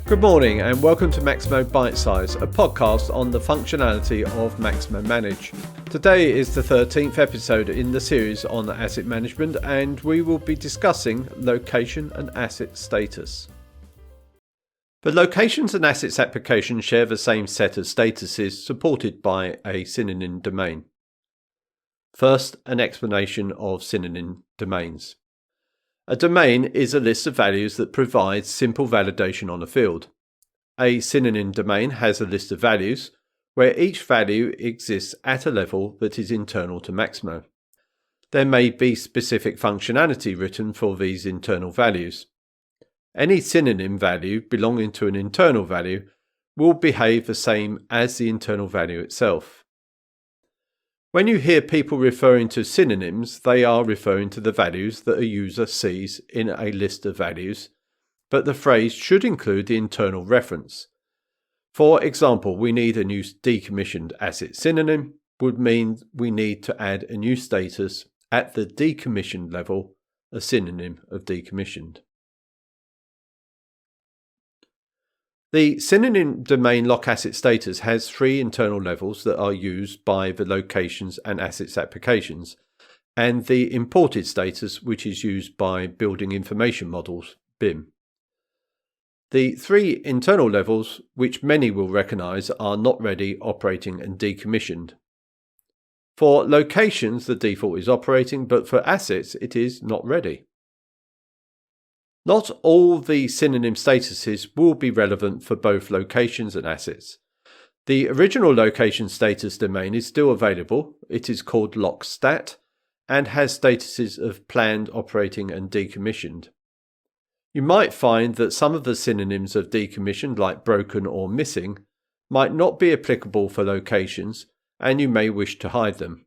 Good morning and welcome to Maximo Bite Size, a podcast on the functionality of Maximo Manage. Today is the 13th episode in the series on asset management, and we will be discussing location and asset status. The locations and assets application share the same set of statuses supported by a synonym domain. First, an explanation of synonym domains. A domain is a list of values that provides simple validation on a field. A synonym domain has a list of values where each value exists at a level that is internal to Maximo. There may be specific functionality written for these internal values. Any synonym value belonging to an internal value will behave the same as the internal value itself. When you hear people referring to synonyms, they are referring to the values that a user sees in a list of values, but the phrase should include the internal reference. For example, we need a new decommissioned asset synonym would mean we need to add a new status at the decommissioned level, a synonym of decommissioned. The synonym domain lock asset status has three internal levels that are used by the locations and assets applications, and the imported status, which is used by building information models, BIM. The three internal levels, which many will recognize, are not ready, operating, and decommissioned. For locations, the default is operating, but for assets, it is not ready. Not all the synonym statuses will be relevant for both locations and assets. The original location status domain is still available. It is called lockstat and has statuses of planned, operating, and decommissioned. You might find that some of the synonyms of decommissioned, like broken or missing, might not be applicable for locations, and you may wish to hide them.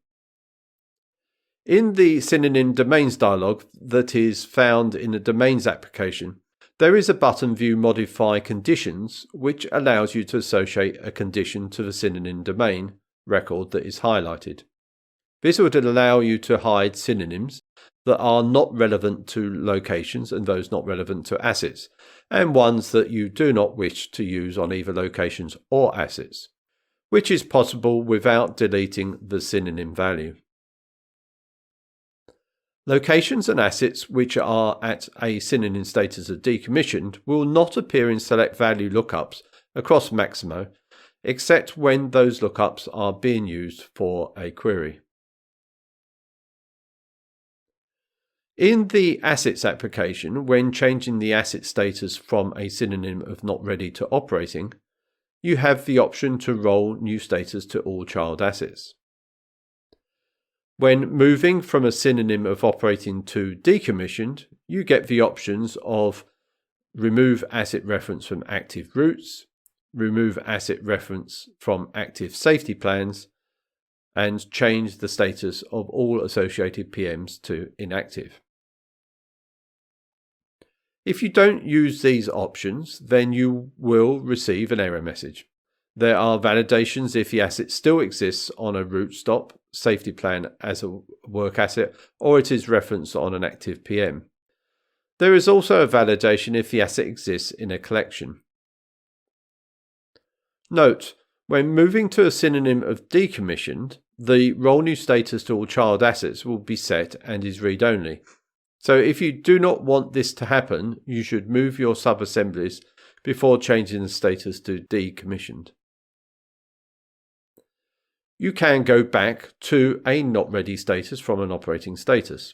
In the synonym domains dialog that is found in the domains application, there is a button View Modify Conditions, which allows you to associate a condition to the synonym domain record that is highlighted. This would allow you to hide synonyms that are not relevant to locations and those not relevant to assets, and ones that you do not wish to use on either locations or assets, which is possible without deleting the synonym value. Locations and assets which are at a synonym status of decommissioned will not appear in select value lookups across Maximo, except when those lookups are being used for a query. In the assets application, when changing the asset status from a synonym of not ready to operating, you have the option to roll new status to all child assets. When moving from a synonym of operating to decommissioned, you get the options of remove asset reference from active routes, remove asset reference from active safety plans, and change the status of all associated PMs to inactive. If you don't use these options, then you will receive an error message. There are validations if the asset still exists on a route stop, safety plan as a work asset, or it is referenced on an active PM. There is also a validation if the asset exists in a collection. Note, when moving to a synonym of decommissioned, the roll new status to all child assets will be set and is read-only. So if you do not want this to happen, you should move your sub-assemblies before changing the status to decommissioned. You can go back to a not ready status from an operating status.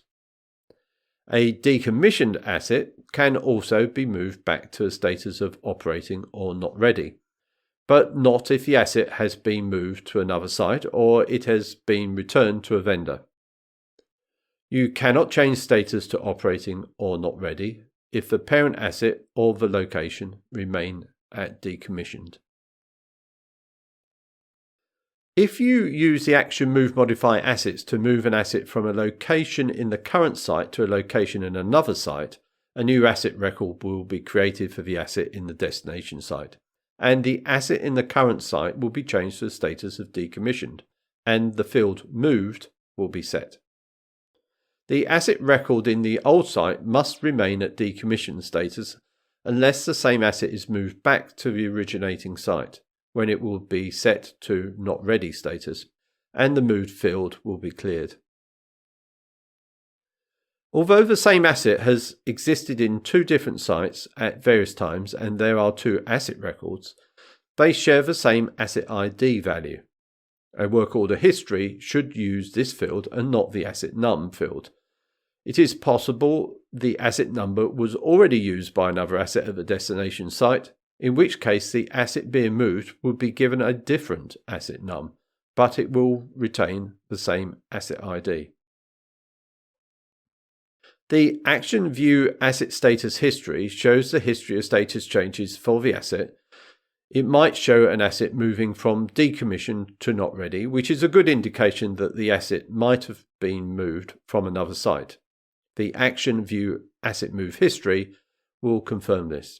A decommissioned asset can also be moved back to a status of operating or not ready, but not if the asset has been moved to another site or it has been returned to a vendor. You cannot change status to operating or not ready if the parent asset or the location remain at decommissioned. If you use the action Move Modify Assets to move an asset from a location in the current site to a location in another site, a new asset record will be created for the asset in the destination site, and the asset in the current site will be changed to the status of decommissioned, and the field moved will be set. The asset record in the old site must remain at decommissioned status unless the same asset is moved back to the originating site, when it will be set to not ready status, and the moved field will be cleared. Although the same asset has existed in two different sites at various times and there are two asset records, they share the same asset ID value. A work order history should use this field and not the asset num field. It is possible the asset number was already used by another asset at the destination site, in which case the asset being moved would be given a different asset num, but it will retain the same asset ID. The Action View Asset Status History shows the history of status changes for the asset. It might show an asset moving from decommissioned to not ready, which is a good indication that the asset might have been moved from another site. The Action View Asset Move History will confirm this.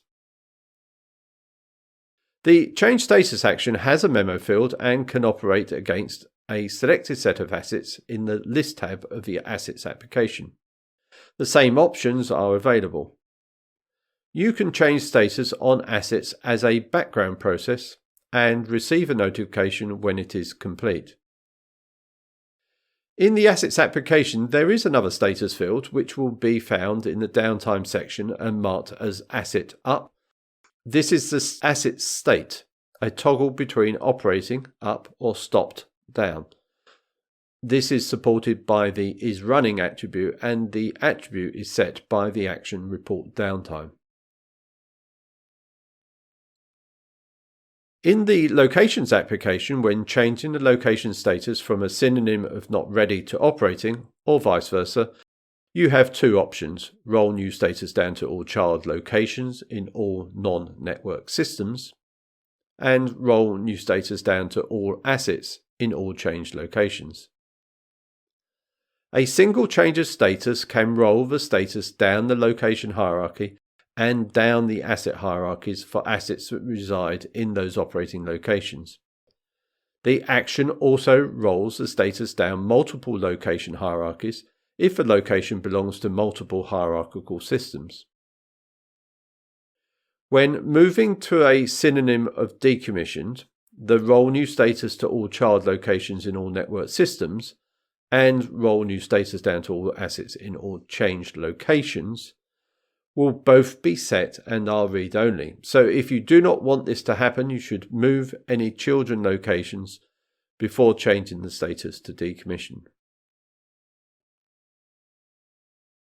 The Change Status action has a memo field and can operate against a selected set of assets in the List tab of the Assets application. The same options are available. You can change status on assets as a background process and receive a notification when it is complete. In the Assets application, there is another status field which will be found in the downtime section and marked as Asset Up. This is the asset state, a toggle between operating up or stopped down. This is supported by the isRunning attribute, and the attribute is set by the action report downtime. In the Locations application, when changing the location status from a synonym of not ready to operating, or vice versa, you have two options: roll new status down to all child locations in all non-network systems, and roll new status down to all assets in all changed locations. A single change of status can roll the status down the location hierarchy and down the asset hierarchies for assets that reside in those operating locations. The action also rolls the status down multiple location hierarchies if a location belongs to multiple hierarchical systems. When moving to a synonym of decommissioned, the roll new status to all child locations in all network systems and roll new status down to all assets in all changed locations will both be set and are read-only. So if you do not want this to happen, you should move any children locations before changing the status to decommissioned.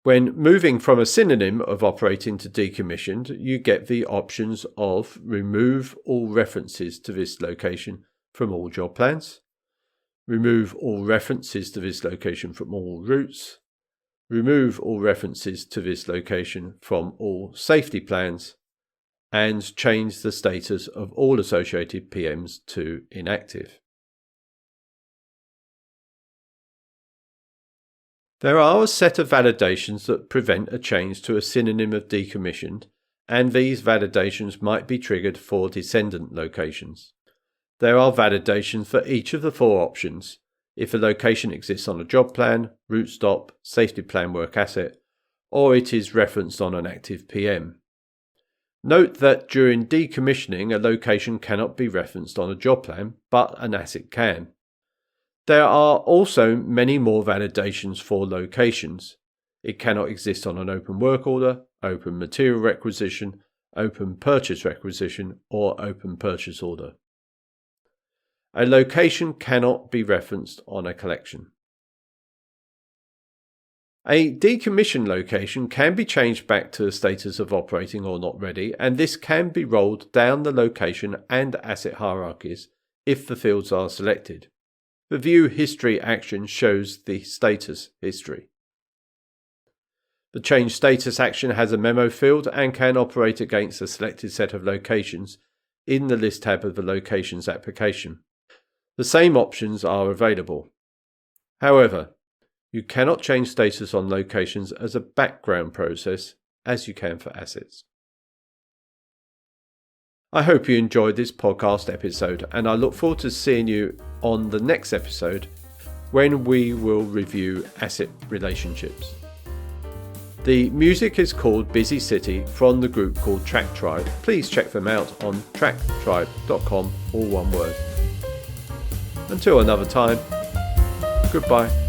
When moving from a synonym of operating to decommissioned, you get the options of remove all references to this location from all job plans, remove all references to this location from all routes, remove all references to this location from all safety plans, and change the status of all associated PMs to inactive. There are a set of validations that prevent a change to a synonym of decommissioned, and these validations might be triggered for descendant locations. There are validations for each of the four options: if a location exists on a job plan, route stop, safety plan work asset, or it is referenced on an active PM. Note that during decommissioning, a location cannot be referenced on a job plan, but an asset can. There are also many more validations for locations. It cannot exist on an open work order, open material requisition, open purchase requisition, or open purchase order. A location cannot be referenced on a collection. A decommissioned location can be changed back to a status of operating or not ready, and this can be rolled down the location and asset hierarchies if the fields are selected. The View History action shows the status history. The Change Status action has a memo field and can operate against a selected set of locations in the List tab of the Locations application. The same options are available. However, you cannot change status on locations as a background process as you can for assets. I hope you enjoyed this podcast episode, and I look forward to seeing you on the next episode when we will review asset relationships. The music is called Busy City from the group called Track Tribe. Please check them out on tracktribe.com, all one word. Until another time, goodbye.